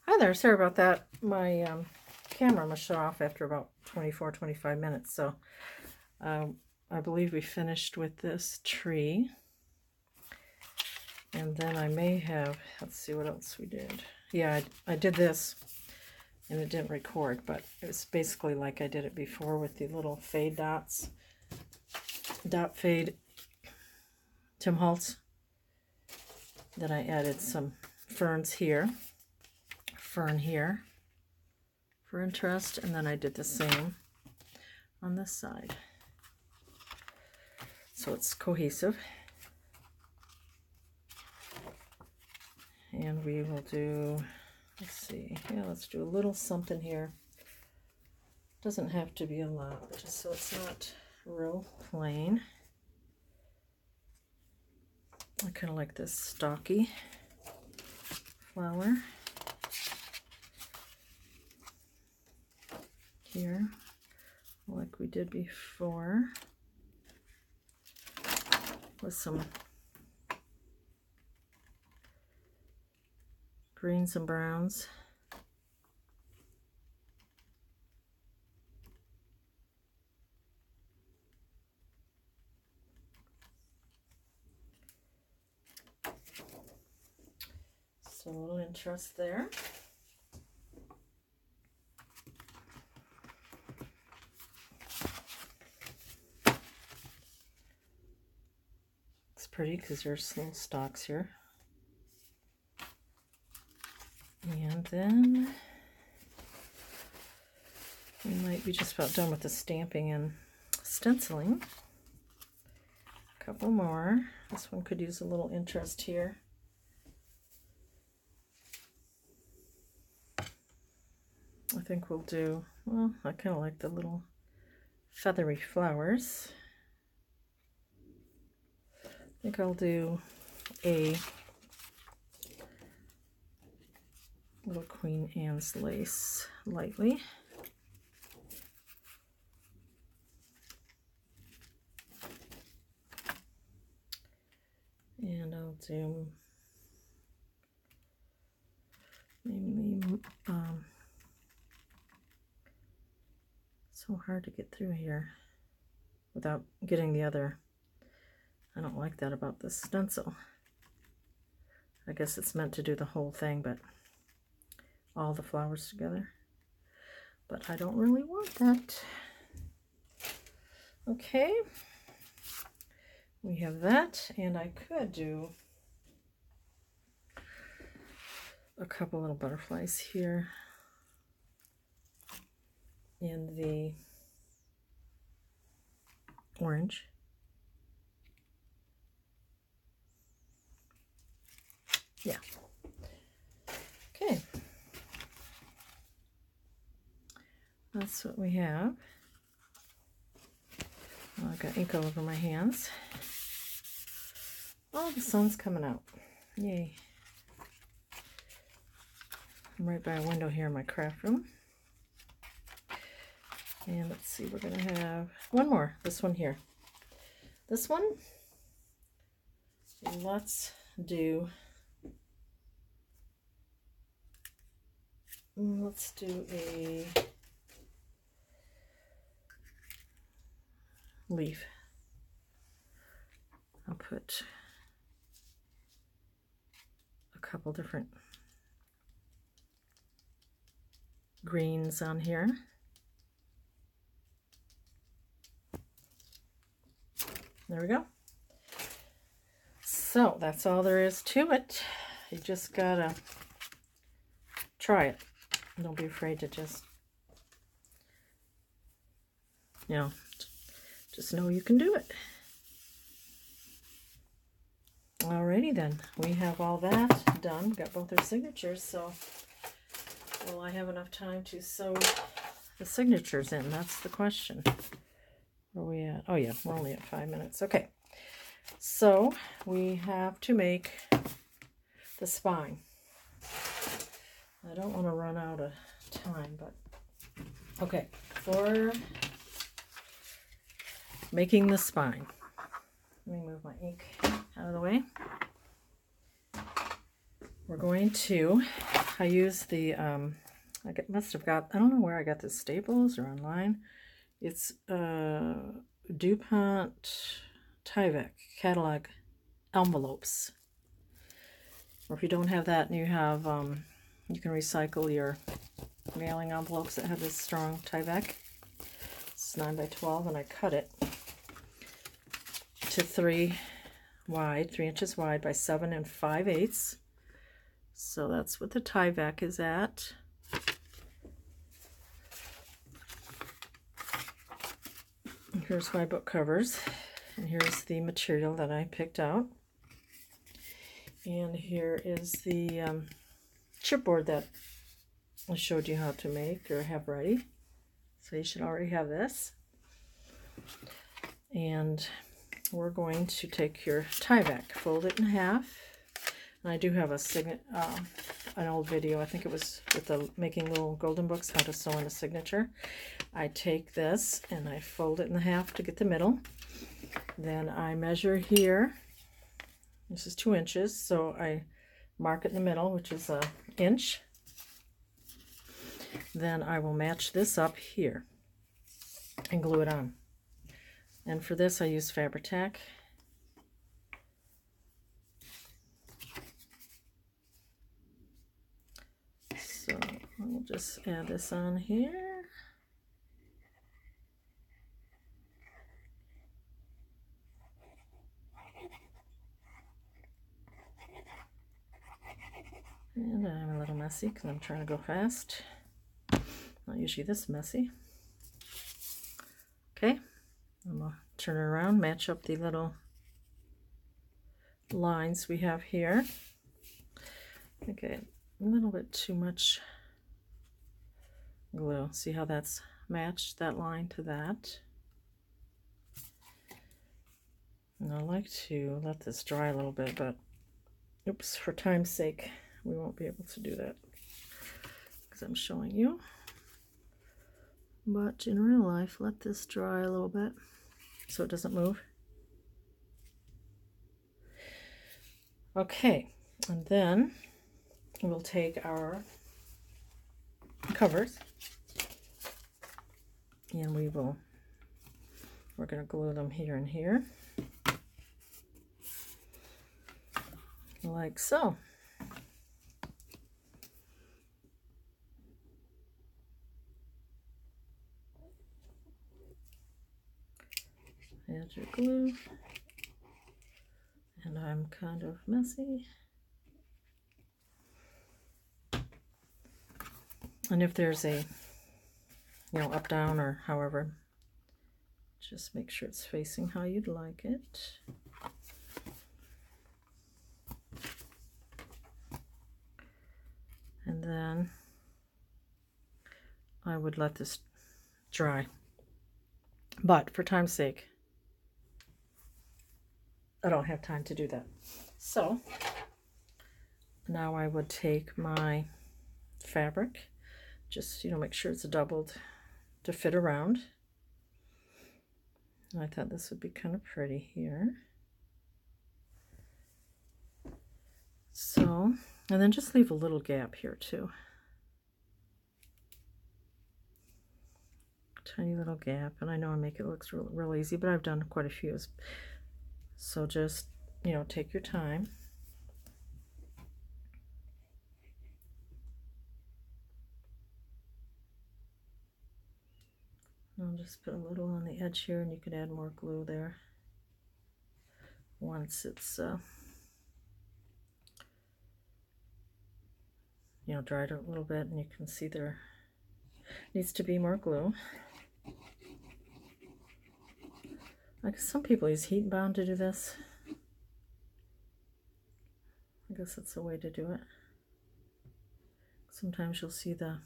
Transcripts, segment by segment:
Hi there, sorry about that. My camera must shut off after about 25 minutes. So I believe we finished with this tree. And then I may have, let's see what else we did. Yeah, I did this and it didn't record, but it was basically like I did it before with the little fade dots. Dot fade Tim Holtz. Then I added some ferns here. Fern here for interest, and then I did the same on this side, so it's cohesive. And we will do, let's see, yeah, let's do a little something here. Doesn't have to be a lot, but just so it's not real plain. I kind of like this stocky flower here, like we did before, with some greens and browns. So a little interest there. Pretty because there's little stalks here. And then we might be just about done with the stamping and stenciling. A couple more. This one could use a little interest here. I think we'll do, well, I kind of like the little feathery flowers. I think I'll do a little Queen Anne's lace lightly. And I'll do maybe, so hard to get through here without getting the other. I don't like that about this stencil. I guess it's meant to do the whole thing, but all the flowers together. But I don't really want that. Okay. We have that, and I could do a couple little butterflies here in the orange. Yeah. Okay. That's what we have. Oh, I've got ink all over my hands. Oh, the sun's coming out. Yay. I'm right by a window here in my craft room. And let's see, we're going to have one more. This one here. This one, let's do a leaf. I'll put a couple different greens on here. There we go. So that's all there is to it. You just gotta try it. Don't be afraid to just, just know you can do it. Alrighty then, we have all that done. We've got both our signatures, so will I have enough time to sew the signatures in? That's the question. Where are we at? Oh yeah, we're only at 5 minutes. Okay, so we have to make the spine. I don't want to run out of time, but okay, for making the spine, let me move my ink out of the way. We're going to I use the, must have got, I don't know where I got this, Staples or online. It's DuPont Tyvek catalog envelopes. Or if you don't have that and you have, you can recycle your mailing envelopes that have this strong Tyvek. It's 9 by 12, and I cut it to 3 inches wide by 7 5/8. So that's what the Tyvek is at. And here's my book covers, and here's the material that I picked out. And here is the chipboard that I showed you how to make or have ready. So you should already have this. And we're going to take your Tyvek, fold it in half. And I do have an old video, I think it was with the making little golden books, how to sew in a signature. I take this and I fold it in half to get the middle. Then I measure here. This is 2 inches, so I mark it in the middle, which is 1 inch. Then I will match this up here and glue it on. And for this I use Fabri-Tac. So I'll just add this on here. And I'm a little messy because I'm trying to go fast. Not usually this messy. Okay, I'm going to turn it around, match up the little lines we have here. Okay, a little bit too much glue. See how that's matched, that line to that? And I like to let this dry a little bit, but oops, for time's sake, we won't be able to do that because I'm showing you. But in real life, let this dry a little bit so it doesn't move. Okay, and then we'll take our covers and we're going to glue them here and here, like so. Add your glue, and I'm kind of messy. And if there's a, up, down, or however, just make sure it's facing how you'd like it. And then I would let this dry. But for time's sake, I don't have time to do that. So now I would take my fabric, just, make sure it's doubled to fit around. And I thought this would be kind of pretty here. So, and then just leave a little gap here too. Tiny little gap, and I know I make it look real easy, but I've done quite a few. So just, take your time. I'll just put a little on the edge here, and you could add more glue there once it's dried a little bit, and you can see there needs to be more glue. I guess some people use heat bound to do this. I guess that's the way to do it. Sometimes you'll see the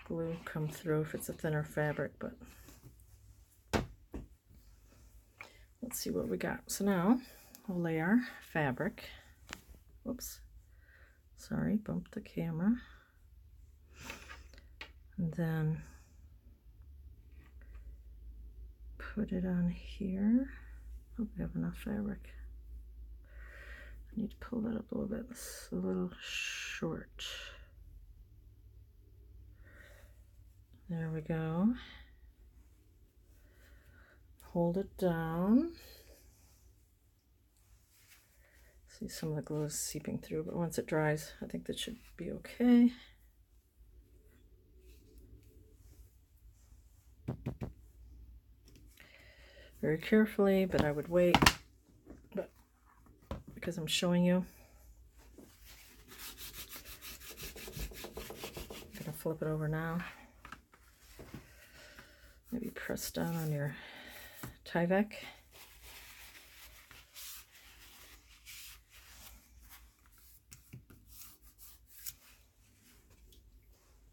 glue come through if it's a thinner fabric, but let's see what we got. So now we'll lay our fabric. Whoops, sorry, bumped the camera. And then put it on here. Hope we have enough fabric. I need to pull that up a little bit. It's a little short. There we go. Hold it down. See, some of the glue is seeping through, but once it dries, I think that should be okay. Very carefully, but I would wait. But because I'm showing you, I'm gonna flip it over now. Maybe press down on your Tyvek.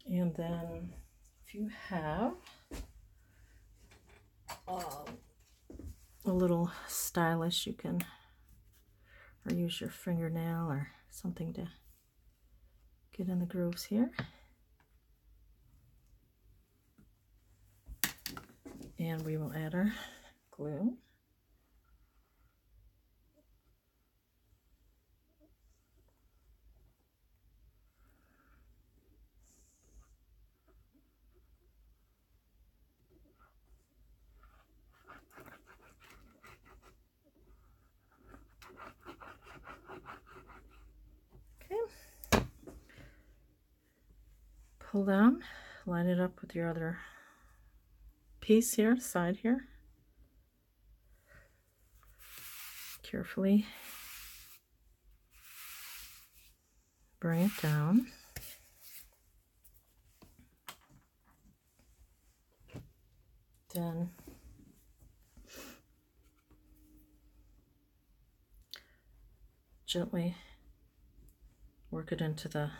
And then if you have a little stylus, you can, or use your fingernail or something to get in the grooves here. And we will add our glue. Okay. Pull down, line it up with your other piece here, side here. Carefully bring it down. Then gently work it into the,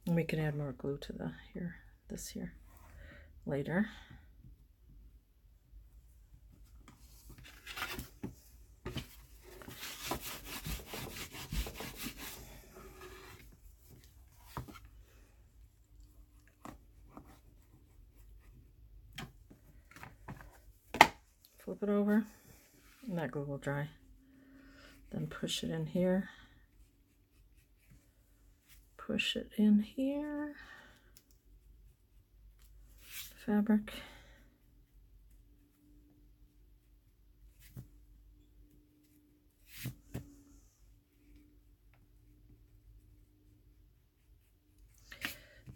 and we can add more glue to the here, this here later. Flip it over, and that glue will dry. Then push it in here. Push it in here. Fabric.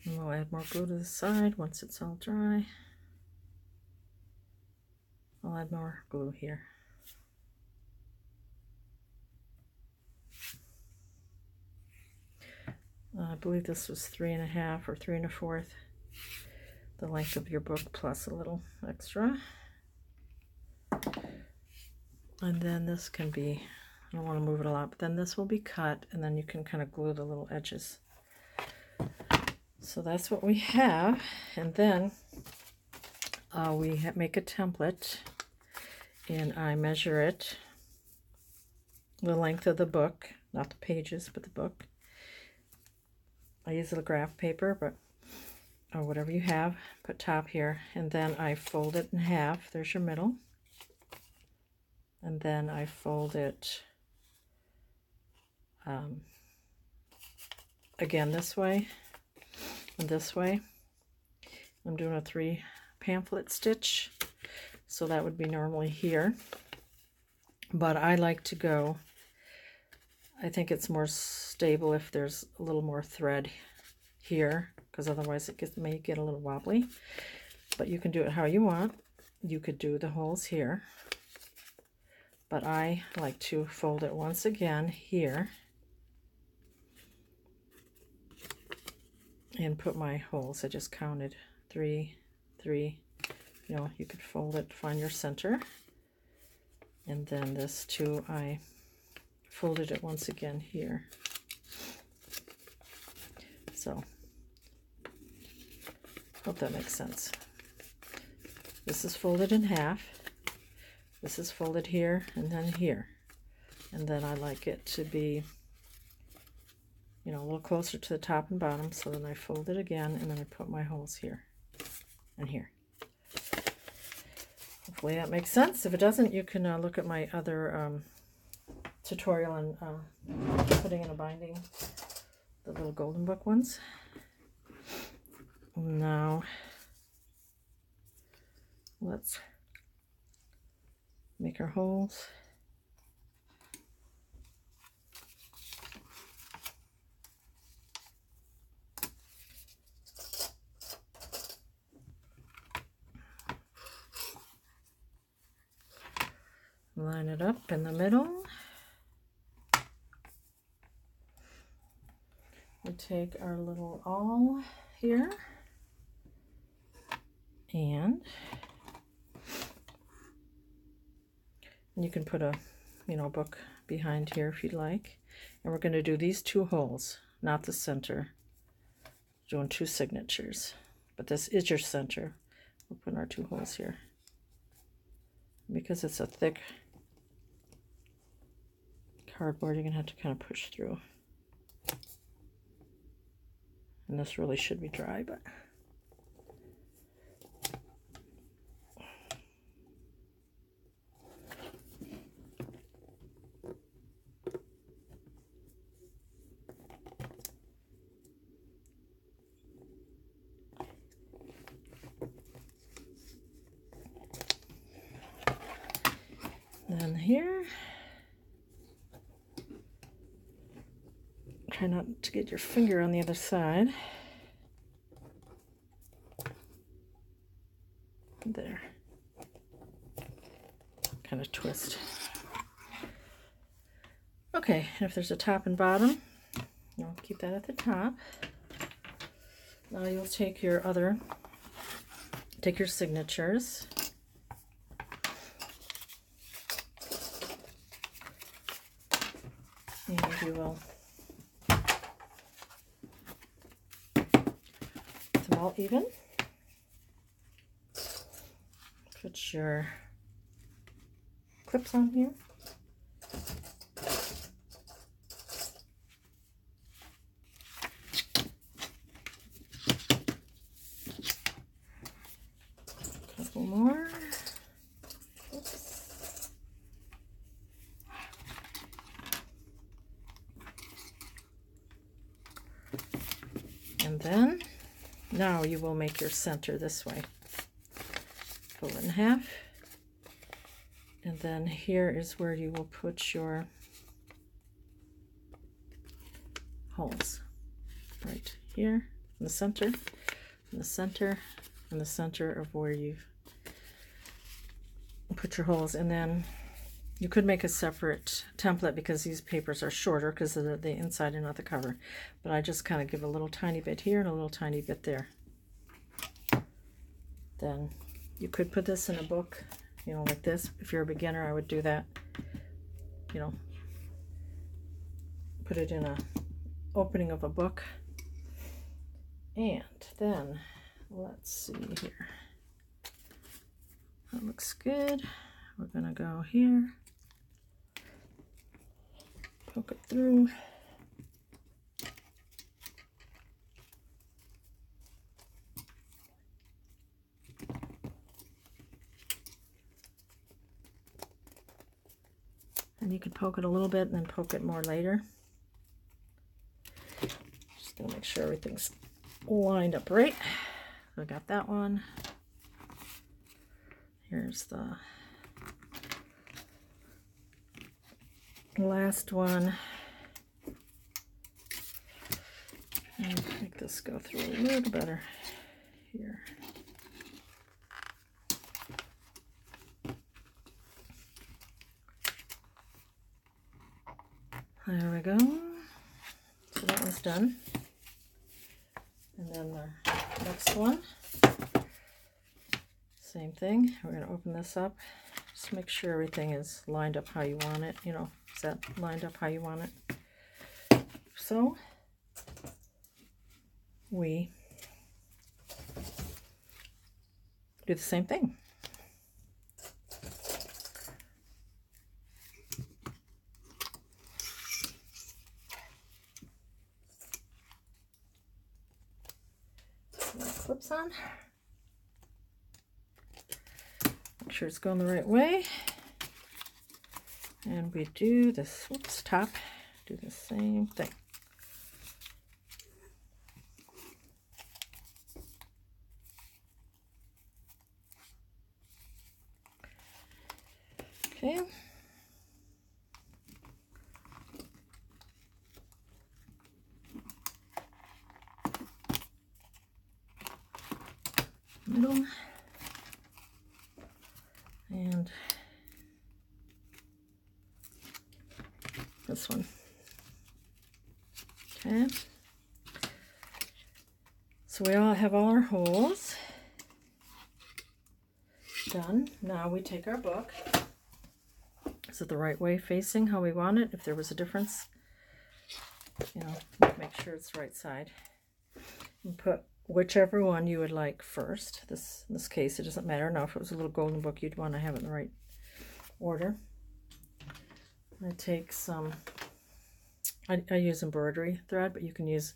And we'll add more glue to the side once it's all dry. I'll add more glue here. I believe this was 3.5 or 3 1/4, the length of your book plus a little extra. And then this can be, I don't want to move it a lot, but then this will be cut, and then you can kind of glue the little edges. So that's what we have. And then we make a template, and I measure it, the length of the book, not the pages, but the book. I use a graph paper, but or whatever you have, put top here, and then I fold it in half. There's your middle. And then I fold it again this way and this way. I'm doing a 3 pamphlet stitch, so that would be normally here. But I like to go, I think it's more stable if there's a little more thread here, because otherwise it may get a little wobbly. But you can do it how you want. You could do the holes here, but I like to fold it once again here and put my holes. I just counted 3, 3. You know, you could fold it, find your center. And then this too, I folded it once again here. So, hope that makes sense. This is folded in half. This is folded here and then here. And then I like it to be, you know, a little closer to the top and bottom. So then I fold it again, and then I put my holes here and here. Hopefully that makes sense. If it doesn't, you can look at my other tutorial on putting in a binding, the little golden book ones. Now let's make our holes. Line it up in the middle. We take our little awl here and you can put a book behind here if you'd like. And we're going to do these 2 holes, not the center. Doing 2 signatures, but this is your center. We'll put our 2 holes here. Because it's a thick cardboard, you're going to have to kind of push through. And this really should be dry, but then here, try not to get your finger on the other side. There. Kind of twist. Okay, and if there's a top and bottom, you'll keep that at the top. Now you'll take your signatures. And you will put them all even. Put your clips on here. Couple more. Oops. And then now you will make your center this way. Fold it in half, and then here is where you will put your holes, right here in the center, in the center, in the center of where you've put your holes. And then you could make a separate template because these papers are shorter because of the inside and not the cover, but I just kind of give a little tiny bit here and a little tiny bit there. Then you could put this in a book, like this. If you're a beginner, I would do that. Put it in a opening of a book. And then, let's see here. That looks good. We're going to go here. Poke it through. And you could poke it a little bit and then poke it more later. Just gonna make sure everything's lined up right. So I got that one. Here's the last one. And make this go through a little better here. There we go. So that one's done. And then the next one, same thing. We're going to open this up. Just make sure everything is lined up how you want it. Is that lined up how you want it? So we do the same thing. Clips on. Make sure it's going the right way. And we do this, whoops, top, do the same thing. Okay. Middle. And this one. Okay. So we all have all our holes done. Now we take our book. Is it the right way facing how we want it? If there was a difference, you know, make sure it's the right side. And put whichever one you would like first. In this case, it doesn't matter. Now, if it was a little golden book, you'd want to have it in the right order. I take some, I use embroidery thread, but you can use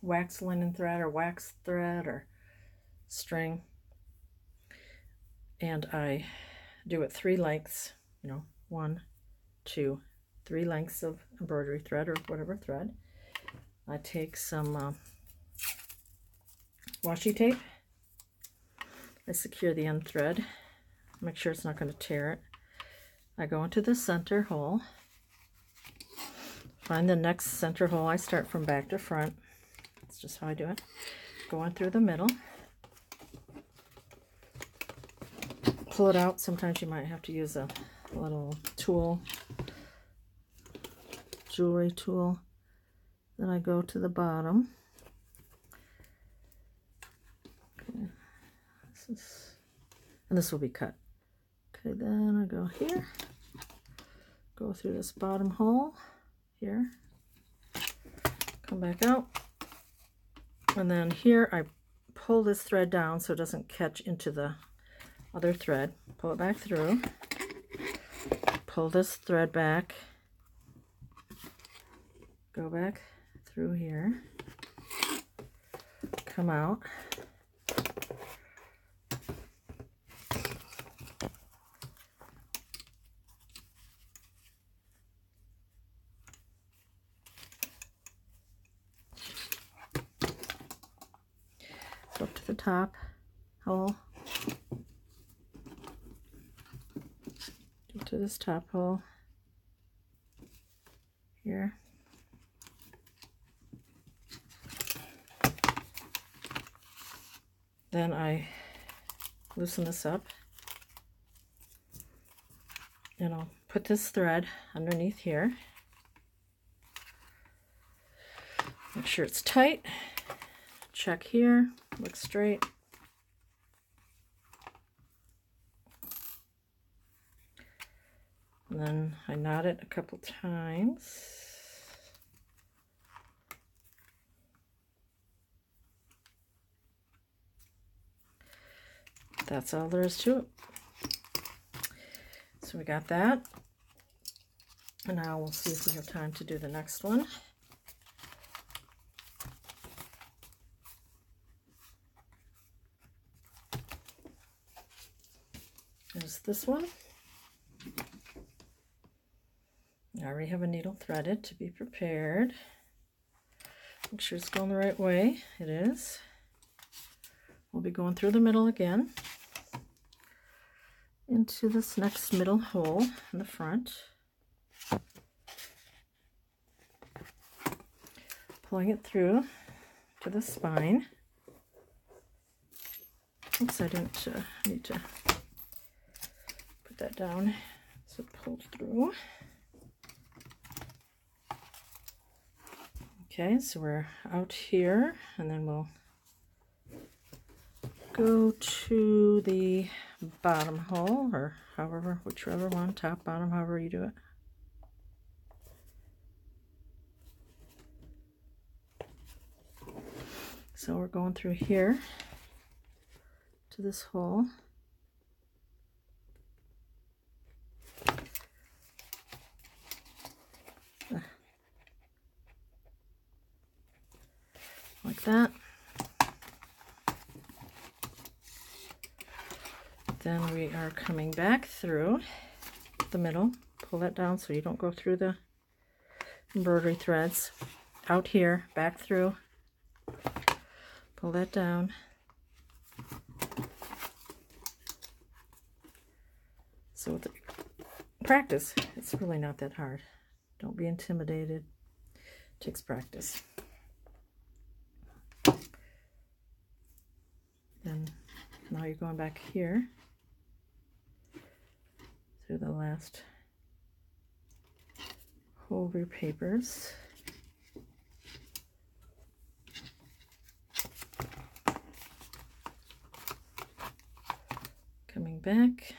wax linen thread or wax thread or string. And I do it 3 lengths, you know, 1, 2, 3 lengths of embroidery thread or whatever thread. I take some washi tape. I secure the end thread. Make sure it's not going to tear it. I go into the center hole. Find the next center hole. I start from back to front. That's just how I do it. Go in through the middle. Pull it out. Sometimes you might have to use a little tool, jewelry tool. Then I go to the bottom. Okay. And this will be cut. Okay, then I go here. Go through this bottom hole here. Come back out. And then here I pull this thread down so it doesn't catch into the other thread. Pull it back through. Pull this thread back. Go back through here. Come out. Go up to the top hole. Go to this top hole here. Then I loosen this up and I'll put this thread underneath here. Make sure it's tight. Check here, look straight. And then I knot it a couple times. That's all there is to it. So we got that. And now we'll see if we have time to do the next one. There's this one. I already have a needle threaded to be prepared. Make sure it's going the right way. It is. We'll be going through the middle again into this next middle hole in the front. Pulling it through to the spine. Oops, I didn't need to put that down. So pull through. Okay, so we're out here, and then we'll go to the bottom hole, or however, whichever one, top, bottom, however you do it. So we're going through here to this hole. Like that. then we are coming back through the middle. Pull that down so you don't go through the embroidery threads. Out here, back through. Pull that down. So with the practice, it's really not that hard. Don't be intimidated. It takes practice. Then now you're going back here through the last whole of your papers. Coming back.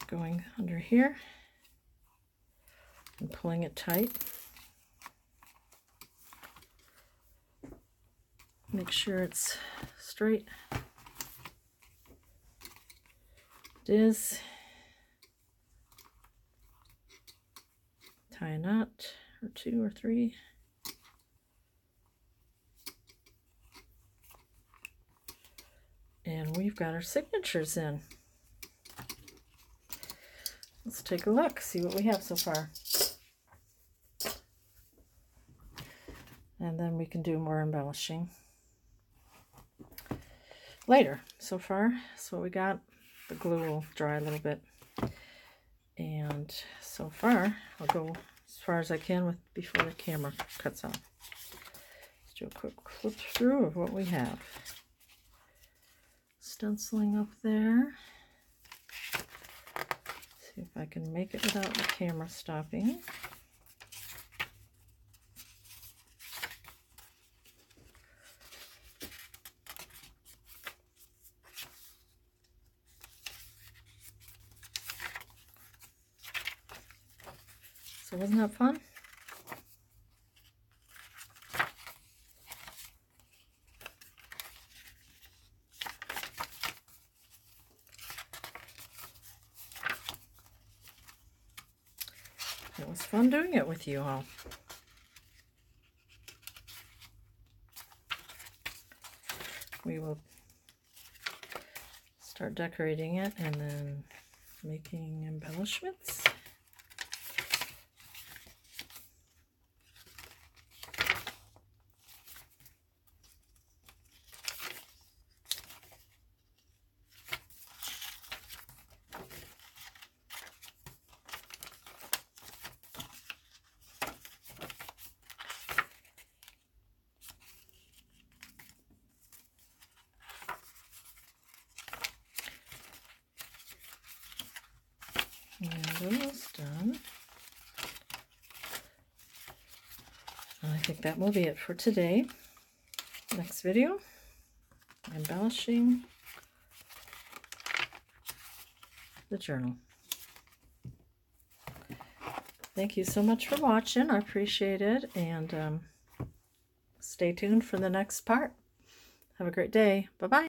Going under here and pulling it tight. Make sure it's straight. It is. Tie a knot or 2 or 3. And we've got our signatures in. Let's take a look, see what we have so far. And then we can do more embellishing later. So far, that's what we got. The glue will dry a little bit. And so far, I'll go as far as I can with before the camera cuts off. Let's do a quick flip through of what we have. Stenciling up there. See if I can make it without the camera stopping. So wasn't that fun? It was fun doing it with you all. We will start decorating it and then making embellishments. And almost done. And I think that will be it for today. Next video, embellishing the journal. Thank you so much for watching. I appreciate it. And stay tuned for the next part. Have a great day. Bye-bye.